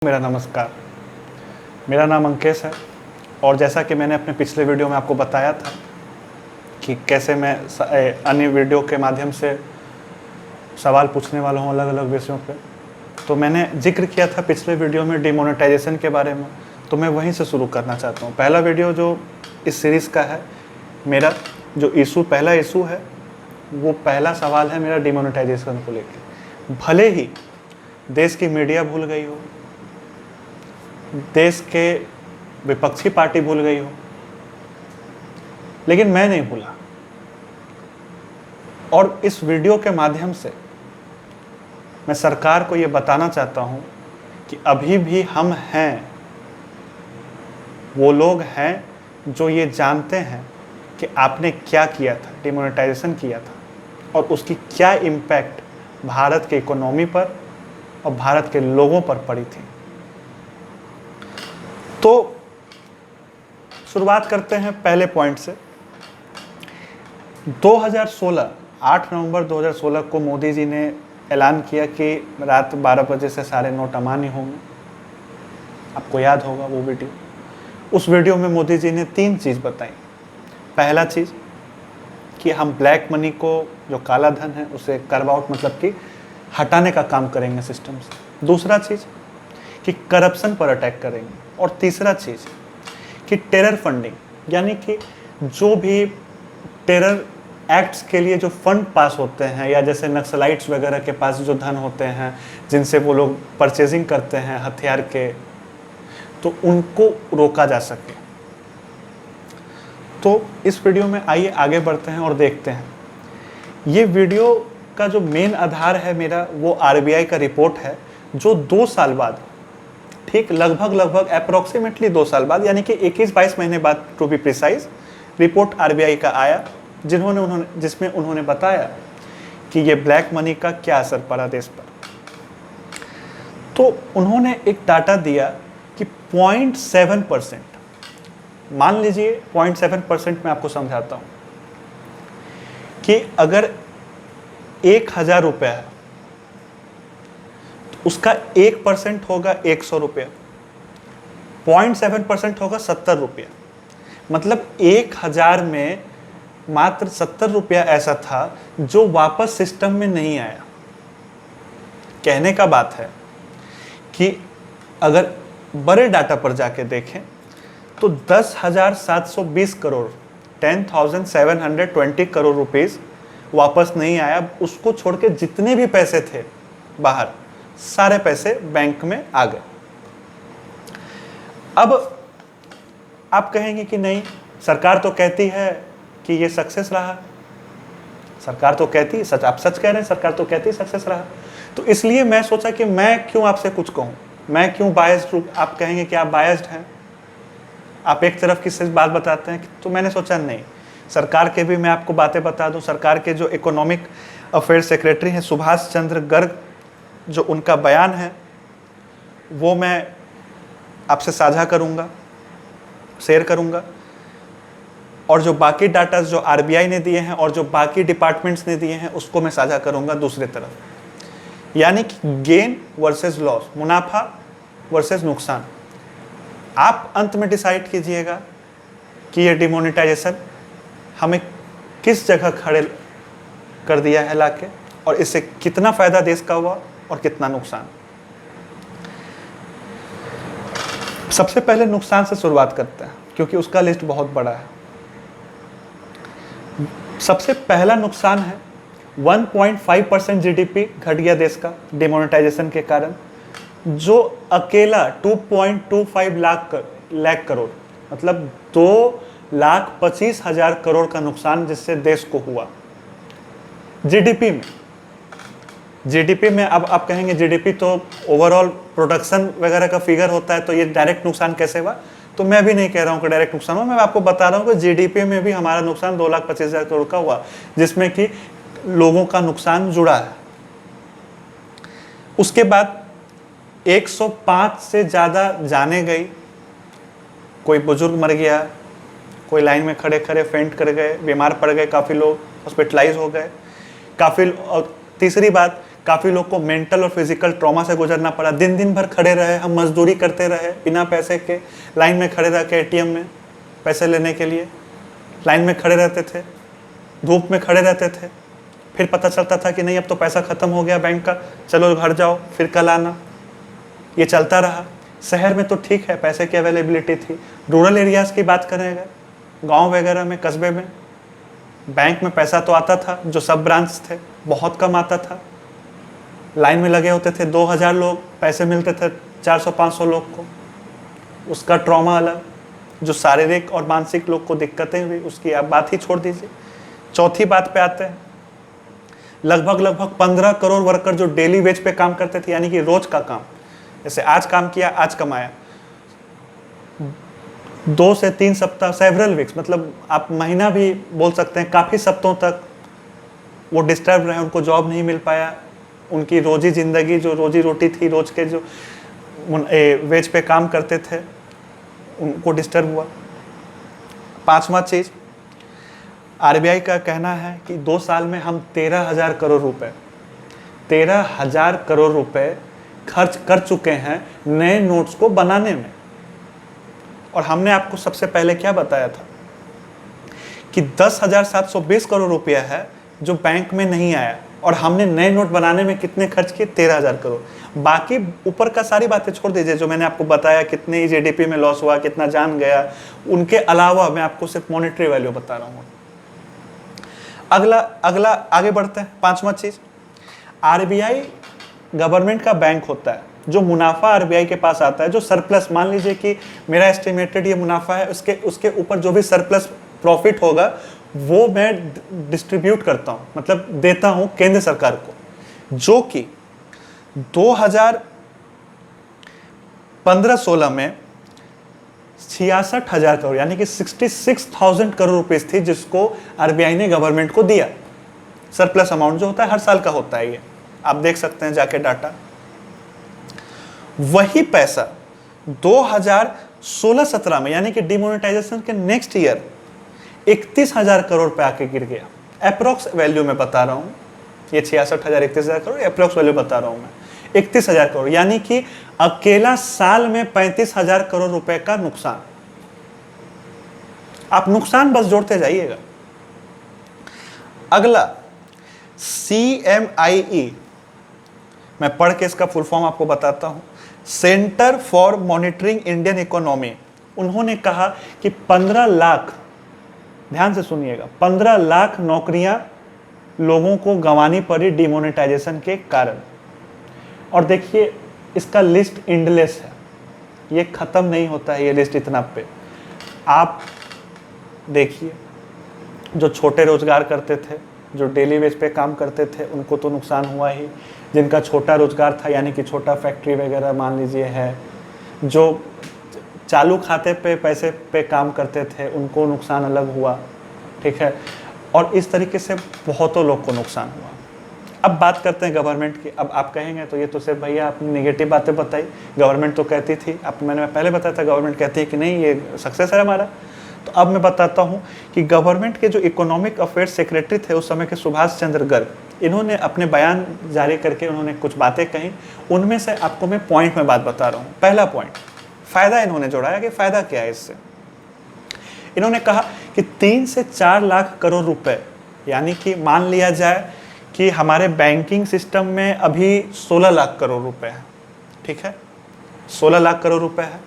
मेरा नमस्कार। मेरा नाम अंकेश है और जैसा कि मैंने अपने पिछले वीडियो में आपको बताया था कि कैसे मैं अन्य वीडियो के माध्यम से सवाल पूछने वाला हूँ अलग अलग विषयों पे, तो मैंने जिक्र किया था पिछले वीडियो में डिमोनेटाइजेशन के बारे में। तो मैं वहीं से शुरू करना चाहता हूँ। पहला वीडियो जो इस सीरीज़ का है, मेरा जो पहला इशू है, वो पहला सवाल है मेरा डिमोनेटाइजेशन को लेकर। भले ही देश की मीडिया भूल गई हो, देश के विपक्षी पार्टी भूल गई हो, लेकिन मैं नहीं भूला। और इस वीडियो के माध्यम से मैं सरकार को ये बताना चाहता हूँ कि अभी भी हम हैं, वो लोग हैं जो ये जानते हैं कि आपने क्या किया था, डिमोनेटाइजेशन किया था, और उसकी क्या इम्पैक्ट भारत के इकोनॉमी पर और भारत के लोगों पर पड़ी थी। तो शुरुआत करते हैं पहले पॉइंट से। 8 नवंबर 2016 को मोदी जी ने ऐलान किया कि रात 12 बजे से सारे नोट अमान्य होंगे। आपको याद होगा वो वीडियो। उस वीडियो में मोदी जी ने 3 चीज़ बताई। पहला चीज़ कि हम ब्लैक मनी को, जो काला धन है, उसे कर्व आउट मतलब कि हटाने का काम करेंगे सिस्टम से। दूसरा चीज़ कि करप्शन पर अटैक करेंगे। और तीसरा चीज़ कि टेरर फंडिंग, यानी कि जो भी टेरर एक्ट्स के लिए जो फंड पास होते हैं, या जैसे नक्सलाइट्स वगैरह के पास जो धन होते हैं जिनसे वो लोग परचेजिंग करते हैं हथियार के, तो उनको रोका जा सके। तो इस वीडियो में आइए आगे बढ़ते हैं और देखते हैं। ये वीडियो का जो मेन आधार है मेरा, वो आरबीआई का रिपोर्ट है, जो 2 साल बाद, ठीक लगभग अप्रोक्सीमेटली 2 साल बाद, यानी कि 21-22 महीने बाद to be precise, report RBI का आया, जिसमें उन्होंने बताया कि ये ब्लैक मनी का क्या असर पड़ा देश पर। तो उन्होंने एक डाटा दिया कि 0.7%, मान लीजिए 0.7%, मैं आपको समझाता हूँ कि अगर 1000 रुपया है तो उसका 1% होगा 100 रुपया, 0.7% होगा 70 रुपया। मतलब 1000 में मात्र 70 रुपया ऐसा था जो वापस सिस्टम में नहीं आया। कहने का बात है कि अगर बड़े डाटा पर जाके देखें तो 10,720 करोड़, 10,720 करोड़ रुपीस वापस नहीं आया। उसको छोड़ के जितने भी पैसे थे बाहर, सारे पैसे बैंक में आ गए। अब आप कहेंगे कि नहीं, सरकार तो कहती है कि ये सक्सेस रहा। सरकार तो कहती, सच, आप सच कह रहे हैं, सरकार तो कहती सक्सेस रहा। तो इसलिए मैं सोचा कि मैं क्यों आपसे कुछ कहूं, मैं क्यों बायस्ड। आप कहेंगे कि आप बायस्ड हैं, आप एक तरफ की सिर्फ बात बताते हैं। तो मैंने सोचा नहीं, सरकार के भी मैं आपको बातें बता दूं। सरकार के जो इकोनॉमिक अफेयर सेक्रेटरी हैं सुभाष चंद्र गर्ग, जो उनका बयान है वो मैं आपसे साझा करूंगा, शेयर करूंगा। और जो बाकी डाटा जो आरबीआई ने दिए हैं और जो बाकी डिपार्टमेंट्स ने दिए हैं, उसको मैं साझा करूंगा दूसरी तरफ। यानी कि गेन वर्सेस लॉस, मुनाफा वर्सेस नुकसान। आप अंत में डिसाइड कीजिएगा कि ये डिमोनेटाइजेशन हमें किस जगह खड़े कर दिया है लाके, और इससे कितना फायदा देश का हुआ और कितना नुकसान। सबसे पहले नुकसान से शुरुआत करते हैं, क्योंकि उसका लिस्ट बहुत बड़ा है। सबसे पहला नुकसान है 1.5% जीडीपी घट गया देश का डिमोनेटाइजेशन के कारण, जो अकेला 2.25 लाख करोड़, मतलब 2,25,000 करोड़ का नुकसान जिससे देश को हुआ जीडीपी में। जीडीपी में अब आप कहेंगे जीडीपी तो ओवरऑल प्रोडक्शन वगैरह का फिगर होता है, तो ये डायरेक्ट नुकसान कैसे हुआ। तो मैं भी नहीं कह रहा हूँ कि डायरेक्ट नुकसान हुआ, मैं आपको बता रहा हूँ कि जीडीपी में भी हमारा नुकसान 2,25,000 करोड़ का हुआ, जिसमें कि लोगों का नुकसान जुड़ा है। उसके बाद 105 से ज़्यादा जाने गई, कोई बुजुर्ग मर गया, कोई लाइन में खड़े खड़े फेंट कर गए, बीमार पड़ गए, काफ़ी लोग हॉस्पिटलाइज हो गए, काफ़ी। और तीसरी बात काफ़ी लोग को मेंटल और फिजिकल ट्रॉमा से गुजरना पड़ा। दिन दिन भर खड़े रहे, हम मजदूरी करते रहे बिना पैसे के, लाइन में खड़े रह के एटीएम में पैसे लेने के लिए लाइन में खड़े रहते थे, धूप में खड़े रहते थे। फिर पता चलता था कि नहीं अब तो पैसा ख़त्म हो गया बैंक का, चलो घर जाओ फिर कल आना। ये चलता रहा। शहर में तो ठीक है, पैसे की अवेलेबिलिटी थी। रूरल एरियाज़ की बात करें अगर, गाँव वगैरह में, कस्बे में, बैंक में पैसा तो आता था, जो सब ब्रांच थे बहुत कम आता था। लाइन में लगे होते थे 2000 लोग, पैसे मिलते थे 400-500 लोग को। उसका ट्रॉमा अलग, जो शारीरिक और मानसिक लोग को दिक्कतें हुई उसकी आप बात ही छोड़ दीजिए। चौथी बात पे आते हैं, लगभग 15 करोड़ वर्कर जो डेली वेज पे काम करते थे, यानी कि रोज का काम, जैसे आज काम किया आज कमाया, 2 से 3 सप्ताह, सेवरल वीक्स, मतलब आप महीना भी बोल सकते हैं, काफ़ी सप्ताहों तक वो डिस्टर्ब रहे, उनको जॉब नहीं मिल पाया, उनकी रोजी ज़िंदगी जो रोजी रोटी थी, रोज के जो वेज पे काम करते थे उनको डिस्टर्ब हुआ। 5वां चीज़, आरबीआई का कहना है कि 2 साल में हम 13,000 करोड़ रुपए खर्च कर चुके हैं नए नोट्स को बनाने में। और हमने आपको सबसे पहले क्या बताया था कि 10,720 करोड़ रुपया है जो बैंक में नहीं आया, और हमने नए नोट बनाने में कितने खर्च किए, 13,000 करोड़। बाकी ऊपर का सारी बातें छोड़ दीजिए, जो मैंने आपको बताया कितने जीडीपी में लॉस हुआ, कितना जान गया, उनके अलावा मैं आपको सिर्फ मॉनेटरी वैल्यू बता रहा हूँ। अगला आगे बढ़ते हैं। 5वां चीज, आरबीआई गवर्नमेंट का बैंक होता है। जो मुनाफा आरबीआई के पास आता है, जो सरप्लस, मान लीजिए कि मेरा एस्टिमेटेड ये मुनाफा है, उसके ऊपर जो भी सरप्लस प्रॉफिट होगा वो मैं डिस्ट्रीब्यूट करता हूँ, मतलब देता हूँ केंद्र सरकार को, जो कि 2015-16 में 66,000 करोड़ यानी कि 66,000 करोड़ रुपीस थी, जिसको आरबीआई ने गवर्नमेंट को दिया। सरप्लस अमाउंट जो होता है हर साल का होता है, ये आप देख सकते हैं जाके डाटा। वही पैसा 2016-17 में यानी कि डिमोनेटाइजेशन के नेक्स्ट ईयर 31,000 करोड़ पे आके गिर गया। अप्रोक्स वैल्यू में बता रहा हूँ, ये 66,000 31,000 करोड़ अप्रोक्स वैल्यू बता रहा हूँ मैं, 31,000 करोड़, यानी कि अकेला साल में 35,000 करोड़ रुपए का नुकसान। आप नुकसान बस जोड़ते जाइएगा। अगला CMIE, मैं पढ़ के इसका फुल फॉर्म आपको बताता हूं, centre for monitoring Indian economy. उन्होंने कहा कि 15 लाख, ध्यान से सुनिएगा, 15 लाख नौकरियां लोगों को गंवानी पड़ी डिमोनेटाइजेशन के कारण। और देखिए इसका लिस्ट एंडलेस है, ये खत्म नहीं होता है ये लिस्ट इतना पे। आप देखिए, जो छोटे रोजगार करते थे, जो डेली वेज पे काम करते थे, उनको तो नुकसान हुआ ही। जिनका छोटा रोजगार था, यानी कि छोटा फैक्ट्री वगैरह मान लीजिए है, जो चालू खाते पे पैसे पे काम करते थे, उनको नुकसान अलग हुआ, ठीक है। और इस तरीके से बहुतों लोग को नुकसान हुआ। अब बात करते हैं गवर्नमेंट की। अब आप कहेंगे तो ये तो सिर्फ भैया आपने नेगेटिव बातें बताई, गवर्नमेंट तो कहती थी, अब मैंने पहले बताया था गवर्नमेंट कहती है कि नहीं ये सक्सेस है हमारा। तो अब मैं बताता हूँ कि गवर्नमेंट के जो इकोनॉमिक अफेयर्स सेक्रेटरी थे उस समय के, सुभाष चंद्र गर्ग, इन्होंने अपने बयान जारी करके उन्होंने कुछ बातें कही। उनमें से आपको मैं पॉइंट में बात बता रहा हूँ। पहला पॉइंट, फ़ायदा इन्होंने जोड़ाया कि फ़ायदा क्या है इससे। इन्होंने कहा कि 3 से 4 लाख करोड़ रुपए, यानी कि मान लिया जाए कि हमारे बैंकिंग सिस्टम में अभी 16 लाख करोड़ रुपए है, ठीक है, 16 लाख करोड़ रुपए है।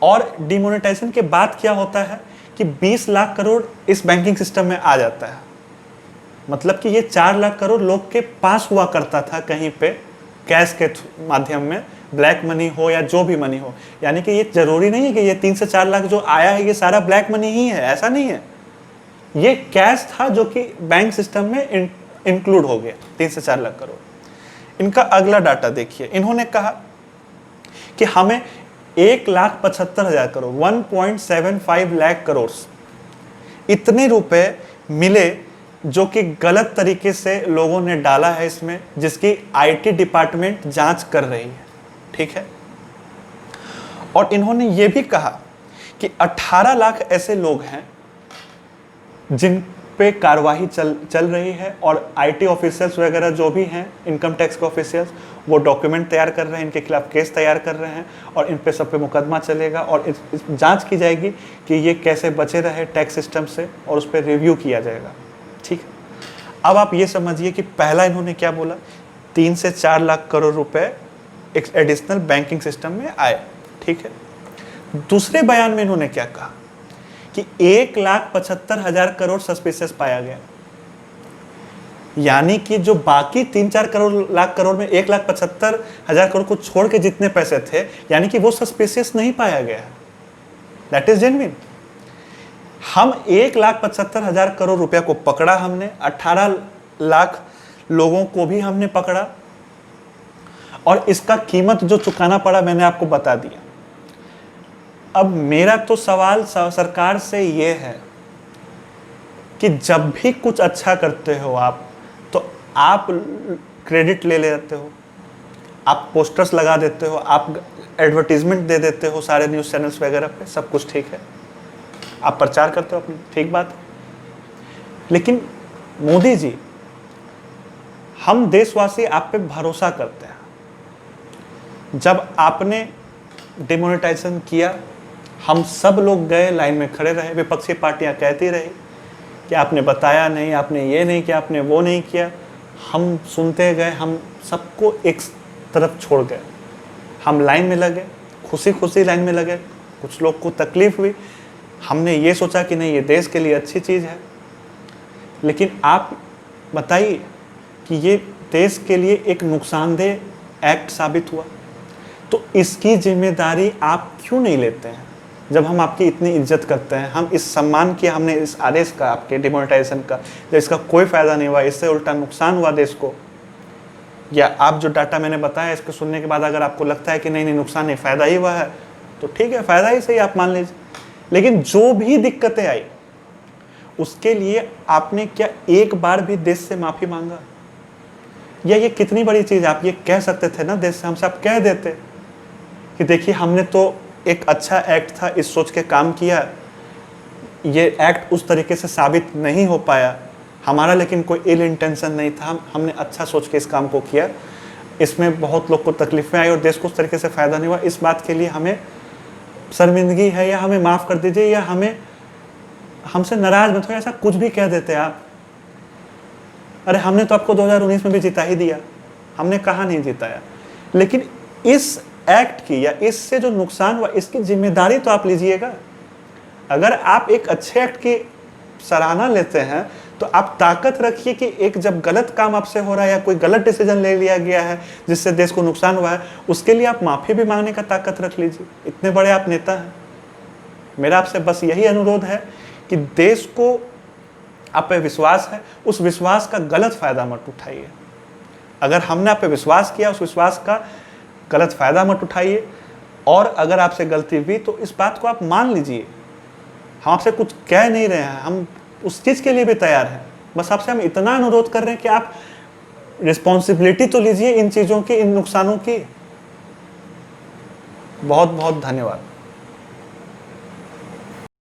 और डिमोनेटाइजेशन के बाद क्या होता है कि 20 लाख करोड़ इस बैंकिंग सिस्टम में आ जाता है। मतलब कि ये 4 लाख करोड़ लोग के पास हुआ करता था कहीं पे कैश के माध्यम में, ब्लैक मनी हो या जो भी मनी हो। यानी कि ये जरूरी नहीं है कि ये 3 से 4 लाख जो आया है ये सारा ब्लैक मनी ही है, ऐसा नहीं है। ये कैश था जो कि बैंक सिस्टम में इंक्लूड हो गया, 3 से 4 लाख करोड़। इनका अगला डाटा देखिए, इन्होंने कहा कि हमें 1,75,000 करोड़ 1.75 लाख करोड़ इतने रुपए मिले जो कि गलत तरीके से लोगों ने डाला है इसमें, जिसकी आईटी डिपार्टमेंट जांच कर रही है, ठीक है। और इन्होंने ये भी कहा कि 18 लाख ऐसे लोग हैं पे कार्रवाई चल रही है और आईटी ऑफिसर्स वगैरह जो भी हैं, इनकम टैक्स के ऑफिसर्स, वो डॉक्यूमेंट तैयार कर रहे हैं, इनके खिलाफ केस तैयार कर रहे हैं और इन पे सब पे मुकदमा चलेगा और इस जांच की जाएगी कि ये कैसे बचे रहे टैक्स सिस्टम से और उस पर रिव्यू किया जाएगा। ठीक है, अब आप ये समझिए कि पहला इन्होंने क्या बोला, 3 से 4 लाख करोड़ रुपए एक एडिशनल बैंकिंग सिस्टम में आए। ठीक है, दूसरे बयान में इन्होंने क्या कहा कि 1,75,000 करोड़ सस्पिशियस पाया गया, यानी कि जो बाकी 3-4 लाख करोड़ में 1,75,000 करोड़ को छोड़ के जितने पैसे थे, यानी कि वो सस्पिशियस नहीं पाया गया है। That is genuine. हम 1,75,000 करोड़ रुपया को पकड़ा, हमने 18 लाख लोगों को भी हमने पकड़ा और इसका कीमत जो चुकाना पड़ा मैंने आपको बता दिया। अब मेरा तो सवाल सरकार से ये है कि जब भी कुछ अच्छा करते हो आप, तो आप क्रेडिट ले लेते हो, आप पोस्टर्स लगा देते हो, आप एडवर्टीजमेंट दे देते हो सारे न्यूज़ चैनल्स वगैरह पे, सब कुछ ठीक है, आप प्रचार करते हो अपनी, ठीक बात है। लेकिन मोदी जी, हम देशवासी आप पे भरोसा करते हैं। जब आपने डिमोनेटाइजेशन किया, हम सब लोग गए, लाइन में खड़े रहे, विपक्षी पार्टियां कहती रही कि आपने बताया नहीं, आपने ये नहीं किया, आपने वो नहीं किया। हम सुनते गए, हम सबको एक तरफ छोड़ गए, हम लाइन में लगे, खुशी खुशी लाइन में लगे। कुछ लोग को तकलीफ हुई, हमने ये सोचा कि नहीं, ये देश के लिए अच्छी चीज़ है, लेकिन आप बताइए कि ये देश के लिए एक नुकसानदेह एक्ट साबित हुआ, तो इसकी जिम्मेदारी आप क्यों नहीं लेते हैं? जब हम आपकी इतनी इज्जत करते हैं, हम इस सम्मान किया हमने इस आदेश का, आपके डिमोनेटाइजेशन का, जब इसका कोई फ़ायदा नहीं हुआ, इससे उल्टा नुकसान हुआ देश को, या आप जो डाटा मैंने बताया इसको सुनने के बाद अगर आपको लगता है कि नहीं नहीं नुकसान नहीं, फ़ायदा ही हुआ है, तो ठीक है, फ़ायदा ही सही, आप मान लीजिए। लेकिन जो भी दिक्कतें आई उसके लिए आपने क्या एक बार भी देश से माफ़ी मांगा? या ये कितनी बड़ी चीज़, आप ये कह सकते थे ना देश से, हमसे आप कह देते कि देखिए हमने तो एक अच्छा एक्ट था, इस सोच के काम किया, ये एक्ट उस तरीके से साबित नहीं हो पाया हमारा, लेकिन कोई इल इंटेंशन नहीं था, हमने अच्छा सोच के इस काम को किया, इसमें बहुत लोग को तकलीफें आई और देश को उस तरीके से फ़ायदा नहीं हुआ, इस बात के लिए हमें शर्मिंदगी है, या हमें माफ़ कर दीजिए, या हमें हमसे नाराज़ मत हो, ऐसा कुछ भी कह देते आप। अरे हमने तो आपको 2019 में भी जिता ही दिया, हमने कहा नहीं जिताया। लेकिन इस एक्ट की या इससे जो नुकसान हुआ, इसकी जिम्मेदारी तो आप लीजिएगा। अगर आप एक अच्छे एक्ट की सराहना लेते हैं तो आप ताकत रखिए कि एक जब गलत काम आपसे हो रहा है या कोई गलत डिसीजन ले लिया गया है जिससे देश को नुकसान हुआ है, उसके लिए आप माफ़ी भी मांगने का ताकत रख लीजिए। इतने बड़े आप नेता हैं। मेरा आपसे बस यही अनुरोध है कि देश को आप पे विश्वास है, उस विश्वास का गलत फ़ायदा मत उठाइए। अगर हमने आप पे विश्वास किया, उस विश्वास का गलत फ़ायदा मत उठाइए, और अगर आपसे गलती हुई तो इस बात को आप मान लीजिए। हम आपसे कुछ कह नहीं रहे हैं, हम उस चीज़ के लिए भी तैयार हैं। बस आपसे हम इतना अनुरोध कर रहे हैं कि आप रिस्पॉन्सिबिलिटी तो लीजिए इन चीज़ों की, इन नुकसानों की। बहुत बहुत धन्यवाद।